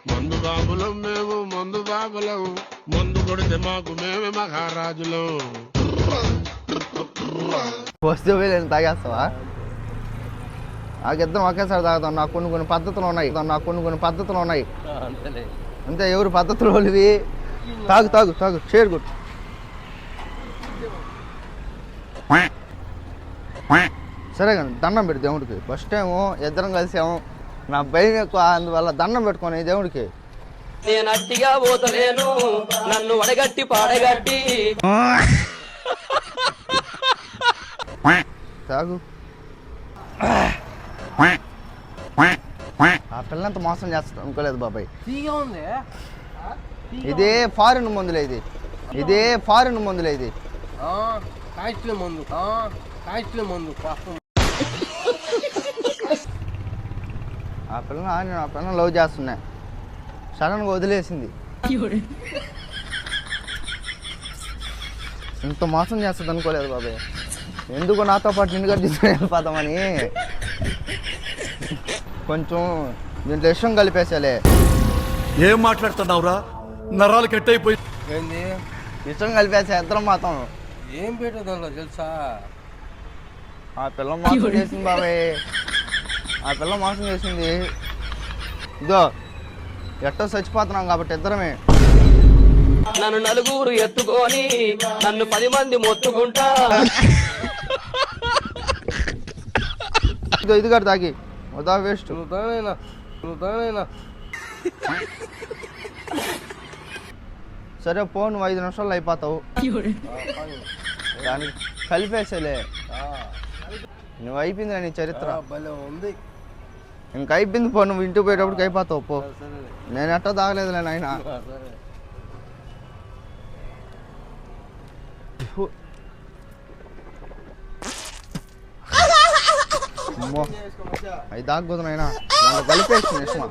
మందు బాబులం మేము మందు బాబులం మందు కొడితే మాకు మేమే మహారాజులం. వస్తే వెళ్ళి తాగేస్తావా? నాకిద్దరం ఒకేసారి తాగుతాం. నాకు కొన్ని పద్ధతులు ఉన్నాయి. అంతే, ఎవరు పద్ధతులు వాళ్ళవి. తాగు తాగు తాగు, షేర్ కొట్టు. సరే కానీ దండం పెట్టి దేవుడికి. ఫస్ట్ టైము ఇద్దరం కలిసాము, నా భయం ఎక్కువ, అందువల్ల దండం పెట్టుకోని దేవుడికి. నేను అట్టిగా పోతలేను, నన్ను వడగట్టి పాడగట్టి. తాగు. ఆ పిల్లంతా మోసం చేస్తాడు అనుకోలేదు బాబాయ్. ఇదే ఫారిన్ మందులే, ఇదే ఫారిన్ మందులే. ఇది ఆ పిల్లని లవ్ చేస్తున్నా, సడన్గా వదిలేసింది. ఇంత మోసం చేస్తుంది అనుకోలేదు బాబాయ్. ఎందుకు నాతో పాటు నిన్ను కూడా తీసుకుని వెళ్ళిపోతామని కొంచెం దీంట్లో ఇష్టం కలిపేసాలే. ఏం మాట్లాడుతున్నావురా? నరాలు కట్ అయిపోయి ఇష్టం కలిపేసా ఇద్దరం మాత్రం. ఏం పెట్టదంలో తెలుసా? ఆ పిల్ల మోసం చేసింది బాబాయ్, ఆ పిల్ల మోసం చేసింది. ఇదో ఎట్టో చచ్చిపోతున్నాం కాబట్టి ఇద్దరమే. నన్ను నలుగురు ఎత్తుకొని నన్ను 10 మంది మొత్తుకుంటా. ఇది కూడా తాగి వదా వేస్ట్. సరే పో, నువ్వు 5 నిమిషాల్లో అయిపోతావు. దానికి కలిపేసేలే, నువ్వు అయిపోయింది నీ చరిత్ర. ఉంది ఇంక అయిపోయింది పో, నువ్వు ఇంటికి పోయేటప్పటికి అయిపోతావు పో. నేను ఎట్టో తాగలేదులే నాయన. అమ్మో, అవి తాగకూడదు నాయన, దాంట్లో కలిపేస్తుంది ఇష్టమా.